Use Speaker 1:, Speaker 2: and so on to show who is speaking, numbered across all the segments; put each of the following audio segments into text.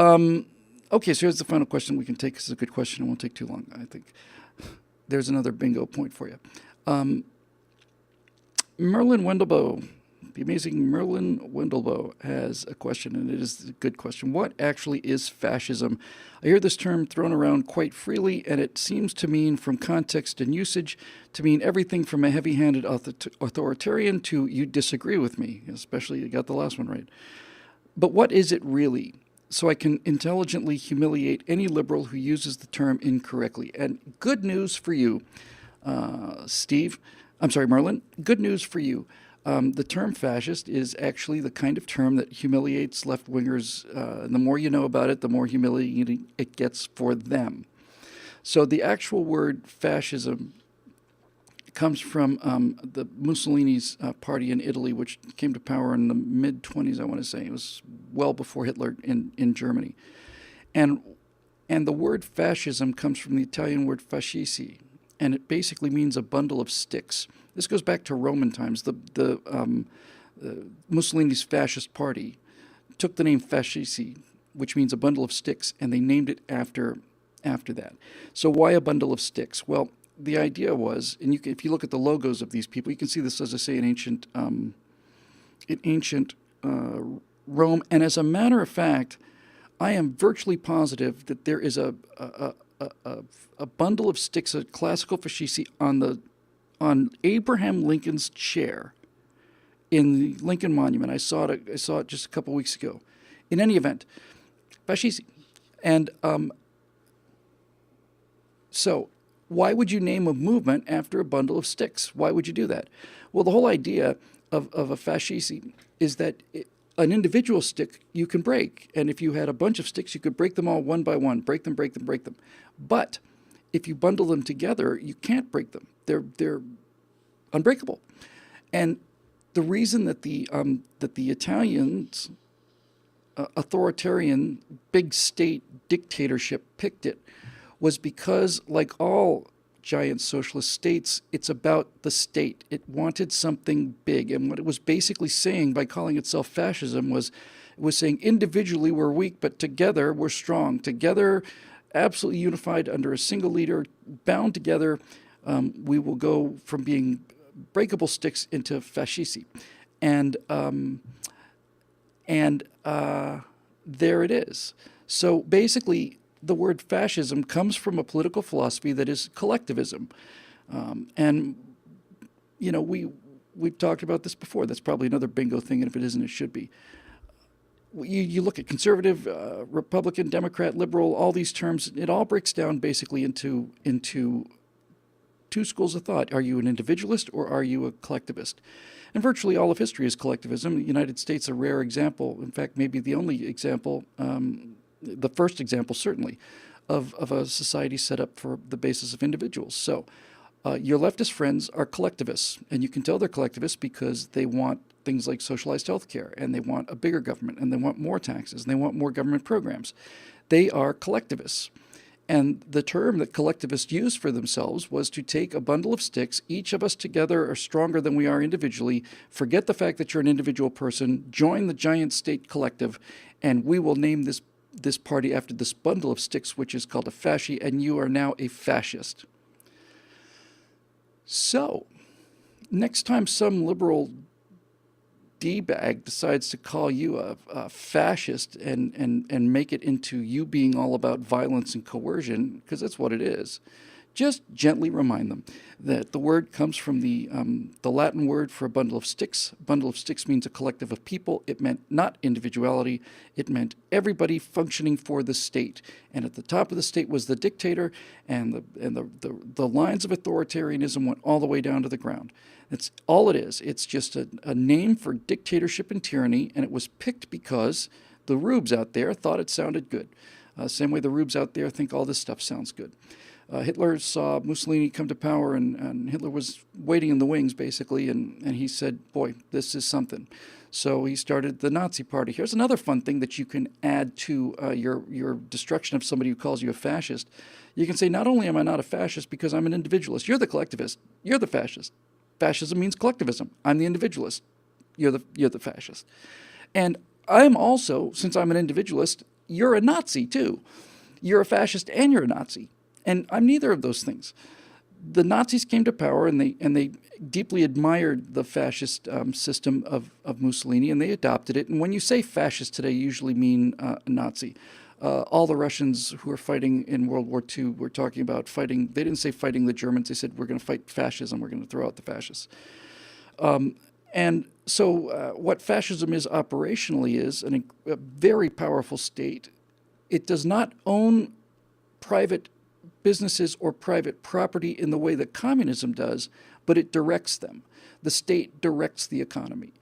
Speaker 1: Um, okay, so here's the final question we can take. This is a good question. It won't take too long, I think. There's another bingo point for you. Um, Merlin Wendelboe, the amazing Merlin Wendelboe, has a question, and it is a good question. What actually is fascism? I hear this term thrown around quite freely, and it seems to mean, from context and usage, to mean everything from a heavy handed authoritarian to you disagree with me, especially you got the last one right. But what is it really? So I can intelligently humiliate any liberal who uses the term incorrectly. And good news for you, Steve. I'm sorry, Merlin. Good news for you. The term fascist is actually the kind of term that humiliates left wingers. And the more you know about it, the more humiliating it gets for them. So the actual word fascism comes from the Mussolini's party in Italy, which came to power in the mid 20s, I want to say. It was well before Hitler in Germany. And, and the word fascism comes from the Italian word fascisti, and it basically means a bundle of sticks. This goes back to Roman times. Mussolini's fascist party took the name fascisti, which means a bundle of sticks, and they named it after that. So why a bundle of sticks? Well, the idea was, and if you look at the logos of these people, you can see this, as I say, in ancient Rome. And as a matter of fact, I am virtually positive that there is a bundle of sticks, a classical fascisti, on Abraham Lincoln's chair in the Lincoln Monument. I saw it just a couple weeks ago. In any event, fascisti, and so why would you name a movement after a bundle of sticks? Why would you do that? Well, the whole idea of a fascisti is that an individual stick you can break. And if you had a bunch of sticks, you could break them all one by one, break them, break them, break them. But if you bundle them together, you can't break them. They're unbreakable. And the reason that the Italians, authoritarian big state dictatorship, picked it was because, like all giant socialist states, it's about the state. It wanted something big. And what it was basically saying by calling itself fascism was, it was saying individually we're weak, but together we're strong. Together, absolutely unified under a single leader, bound together, we will go from being breakable sticks into fascisti. And, there it is. So basically, the word fascism comes from a political philosophy that is collectivism. And, we've talked about this before. That's probably another bingo thing, and if it isn't, it should be. You look at conservative, Republican, Democrat, liberal, all these terms, it all breaks down basically into two schools of thought. Are you an individualist or are you a collectivist? And virtually all of history is collectivism. The United States, a rare example, in fact, maybe the only example, the first example certainly, of a society set up for the basis of individuals. So your leftist friends are collectivists, and you can tell they're collectivists because they want things like socialized health care, and they want a bigger government, and they want more taxes, and they want more government programs. They are collectivists. And the term that collectivists used for themselves was to take a bundle of sticks, each of us together are stronger than we are individually, forget the fact that you're an individual person, join the giant state collective, and we will name this party after this bundle of sticks, which is called a fasci, and you are now a fascist. So, next time some liberal D-bag decides to call you a fascist and make it into you being all about violence and coercion, because that's what it is, just gently remind them that the word comes from the Latin word for a bundle of sticks. A bundle of sticks means a collective of people. It meant not individuality. It meant everybody functioning for the state. And at the top of the state was the dictator, and the lines of authoritarianism went all the way down to the ground. That's all it is. It's just a name for dictatorship and tyranny, and it was picked because the rubes out there thought it sounded good. Same way the rubes out there think all this stuff sounds good. Hitler saw Mussolini come to power, and Hitler was waiting in the wings, basically, and he said, boy, this is something. So he started the Nazi Party. Here's another fun thing that you can add to your destruction of somebody who calls you a fascist. You can say, not only am I not a fascist because I'm an individualist, you're the collectivist, you're the fascist. Fascism means collectivism. I'm the individualist. You're the fascist. And I'm also, since I'm an individualist, you're a Nazi too. You're a fascist and you're a Nazi. And I'm neither of those things. The Nazis came to power and they deeply admired the fascist system of Mussolini, and they adopted it. And when you say fascist today, you usually mean a Nazi. All the Russians who were fighting in World War II were talking about fighting. They didn't say fighting the Germans. They said, we're going to fight fascism. We're going to throw out the fascists. And so what fascism is operationally is a very powerful state. It does not own private businesses or private property in the way that communism does, but it directs them. The state directs the economy.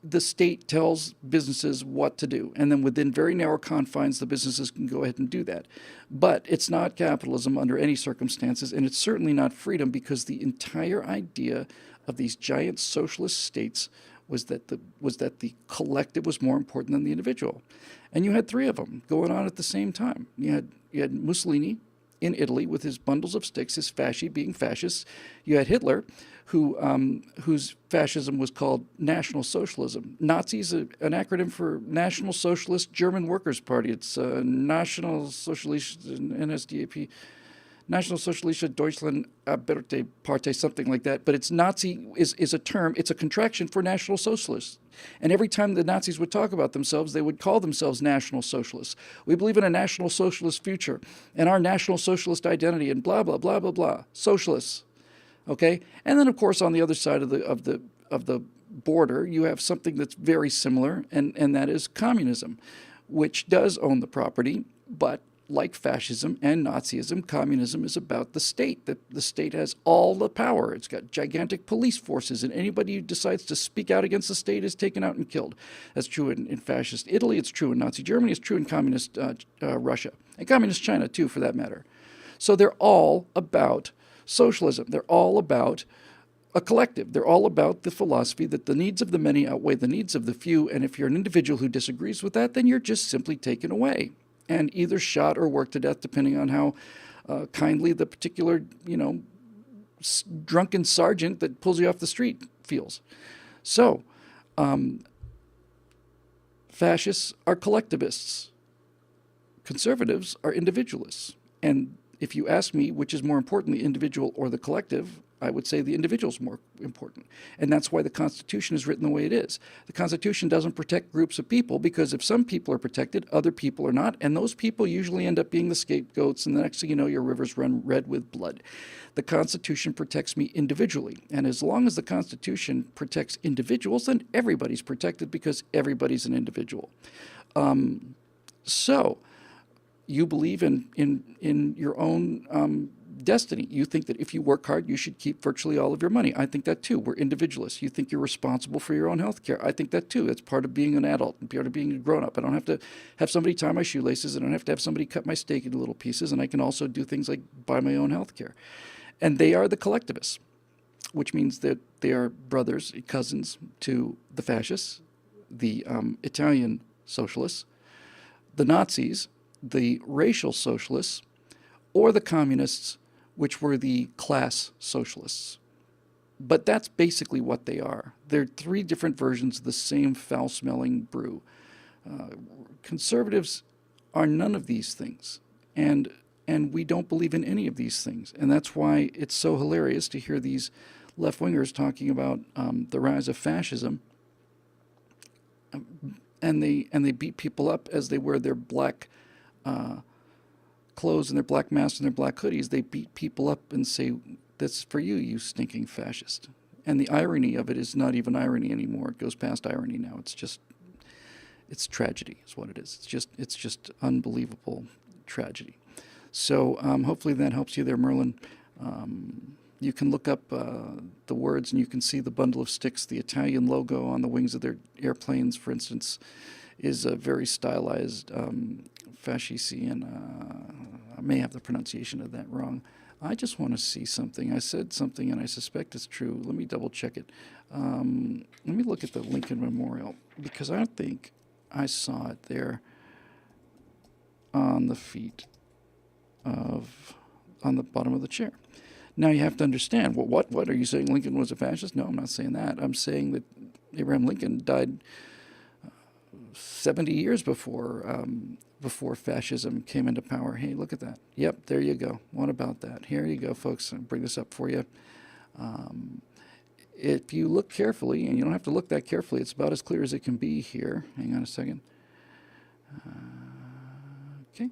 Speaker 1: The state tells businesses what to do, and then within very narrow confines, the businesses can go ahead and do that. But it's not capitalism under any circumstances, and it's certainly not freedom, because the entire idea of these giant socialist states was that the collective was more important than the individual. And you had three of them going on at the same time. You had Mussolini in Italy with his bundles of sticks, his fasci being fascist. You had Hitler, whose fascism was called National Socialism. Nazi's an acronym for National Socialist German Workers' Party. It's National Socialist NSDAP, National Sozialistische Deutschland Arbeider Partei, something like that. But it's Nazi is a term. It's a contraction for National Socialists. And every time the Nazis would talk about themselves, they would call themselves National Socialists. We believe in a National Socialist future and our National Socialist identity and blah, blah, blah, blah, blah. Socialists. Okay? And then, of course, on the other side of the border, you have something that's very similar, and that is communism, which does own the property, but like fascism and Nazism, communism is about the state. The state has all the power. It's got gigantic police forces, and anybody who decides to speak out against the state is taken out and killed. That's true in fascist Italy. It's true in Nazi Germany. It's true in communist Russia, and communist China, too, for that matter. So they're all about socialism. They're all about a collective. They're all about the philosophy that the needs of the many outweigh the needs of the few, and if you're an individual who disagrees with that, then you're just simply taken away and either shot or worked to death, depending on how kindly the particular, drunken sergeant that pulls you off the street feels. So, fascists are collectivists. Conservatives are individualists. And if you ask me which is more important, the individual or the collective, I would say the individual is more important. And that's why the Constitution is written the way it is. The Constitution doesn't protect groups of people, because if some people are protected, other people are not, and those people usually end up being the scapegoats, and the next thing you know, your rivers run red with blood. The Constitution protects me individually, and as long as the Constitution protects individuals, then everybody's protected, because everybody's an individual. So you believe in your own destiny. You think that if you work hard, you should keep virtually all of your money. I think that too. We're individualists. You think you're responsible for your own health care. I think that too. That's part of being an adult and part of being a grown-up. I don't have to have somebody tie my shoelaces. I don't have to have somebody cut my steak into little pieces. And I can also do things like buy my own health care. And they are the collectivists, which means that they are brothers, cousins to the fascists, the Italian socialists, the Nazis, the racial socialists, or the communists, which were the class socialists. But that's basically what they are. They're three different versions of the same foul-smelling brew. Conservatives are none of these things, and we don't believe in any of these things. And that's why it's so hilarious to hear these left-wingers talking about the rise of fascism, and they beat people up as they wear their black clothes and their black masks and their black hoodies. They beat people up and say, "That's for you, you stinking fascist." And the irony of it is not even irony anymore. It goes past irony now. It's tragedy is what it is. It's just unbelievable tragedy. So hopefully that helps you there, Merlin. You can look up the words and you can see the bundle of sticks. The Italian logo on the wings of their airplanes, for instance, is a very stylized fascisti, and I may have the pronunciation of that wrong. I just want to see something. I said something, and I suspect it's true. Let me double check it. Let me look at the Lincoln Memorial, because I think I saw it there on the feet on the bottom of the chair. Now you have to understand, well, what are you saying? Lincoln was a fascist? No, I'm not saying that. I'm saying that Abraham Lincoln died 70 years before fascism came into power. Hey, look at that. Yep, there you go. What about that? Here you go, folks. I'll bring this up for you. If you look carefully, and you don't have to look that carefully, it's about as clear as it can be here. Hang on a second. Okay.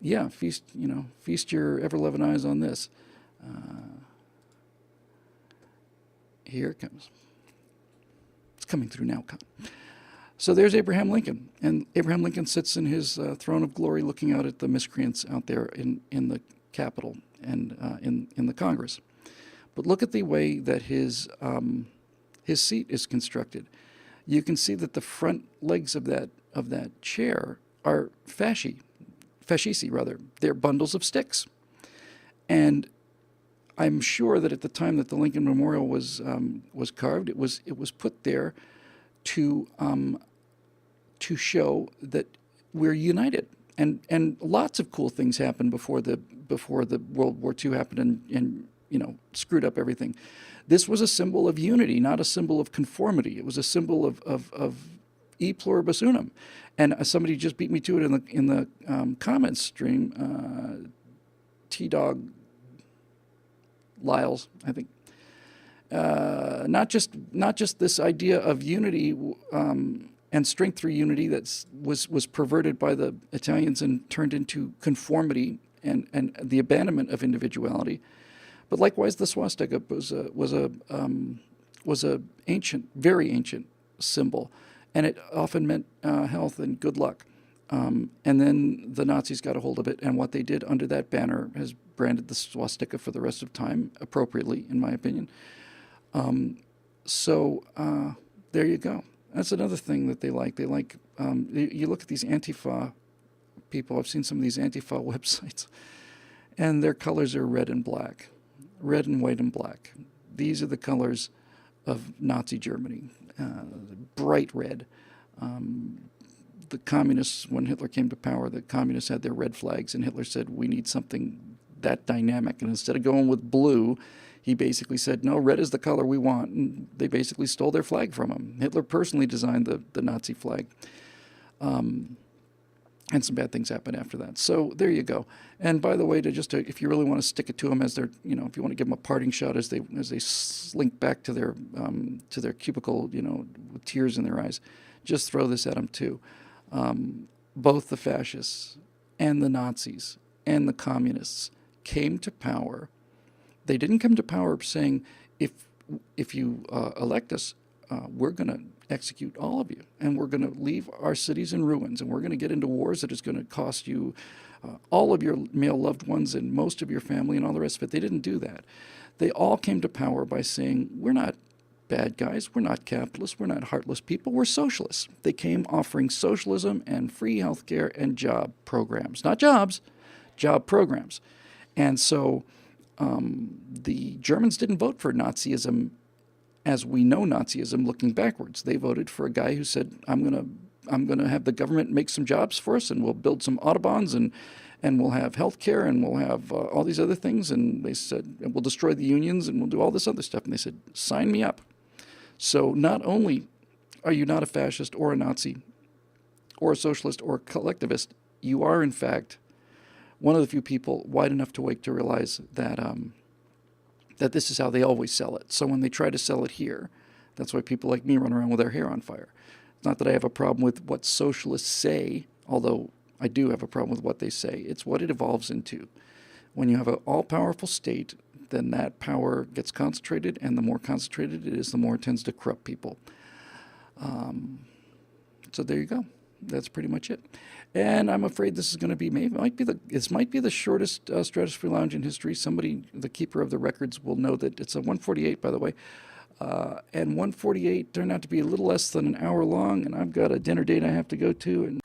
Speaker 1: Yeah, feast your ever-loving eyes on this. Here it comes. It's coming through now. So there's Abraham Lincoln, and Abraham Lincoln sits in his throne of glory, looking out at the miscreants out there in the Capitol and in the Congress. But look at the way that his seat is constructed. You can see that the front legs of that chair are fascisti rather. They're bundles of sticks, and I'm sure that at the time that the Lincoln Memorial was carved, it was put there to show that we're united. And lots of cool things happened before the World War II happened and screwed up everything. This was a symbol of unity, not a symbol of conformity. It was a symbol of e pluribus unum. And somebody just beat me to it in the comments stream. T-Dog Lyles, I think. Not just this idea of unity and strength through unity that was perverted by the Italians and turned into conformity and the abandonment of individuality, but likewise the swastika was a ancient, very ancient symbol, and it often meant health and good luck. And then the Nazis got a hold of it, and what they did under that banner has branded the swastika for the rest of time, appropriately, in my opinion. So there you go. That's another thing that they like. They like, you look at these Antifa people, I've seen some of these Antifa websites, and their colors are red and black. Red and white and black. These are the colors of Nazi Germany. Bright red. The communists, when Hitler came to power, the communists had their red flags, and Hitler said, we need something that dynamic. And instead of going with blue, he basically said, no, red is the color we want. And they basically stole their flag from him. Hitler personally designed the Nazi flag. And some bad things happened after that. So there you go. And by the way, if you really want to stick it to them as they're, if you want to give them a parting shot as they slink back to their cubicle, with tears in their eyes, just throw this at them too. Both the fascists and the Nazis and the communists came to power. They didn't come to power saying, if you elect us, we're going to execute all of you, and we're going to leave our cities in ruins, and we're going to get into wars that is going to cost you all of your male loved ones and most of your family and all the rest of it. They didn't do that. They all came to power by saying, we're not bad guys, we're not capitalists, we're not heartless people, we're socialists. They came offering socialism and free healthcare and job programs. Not jobs, job programs. And so the Germans didn't vote for Nazism as we know Nazism looking backwards. They voted for a guy who said, I'm gonna have the government make some jobs for us, and we'll build some autobahns, and we'll have health care, and we'll have all these other things. And they said, and we'll destroy the unions, and we'll do all this other stuff. And they said, sign me up. So not only are you not a fascist or a Nazi or a socialist or a collectivist, you are, in fact, one of the few people wide enough to wake to realize that that this is how they always sell it. So when they try to sell it here, that's why people like me run around with their hair on fire. It's not that I have a problem with what socialists say, although I do have a problem with what they say. It's what it evolves into. When you have an all-powerful state, then that power gets concentrated, and the more concentrated it is, the more it tends to corrupt people. So there you go. That's pretty much it. And I'm afraid this is going to be this might be the shortest Stratosphere Lounge in history. Somebody, the keeper of the records, will know that it's a 148, by the way. And 148 turned out to be a little less than an hour long, and I've got a dinner date I have to go to. And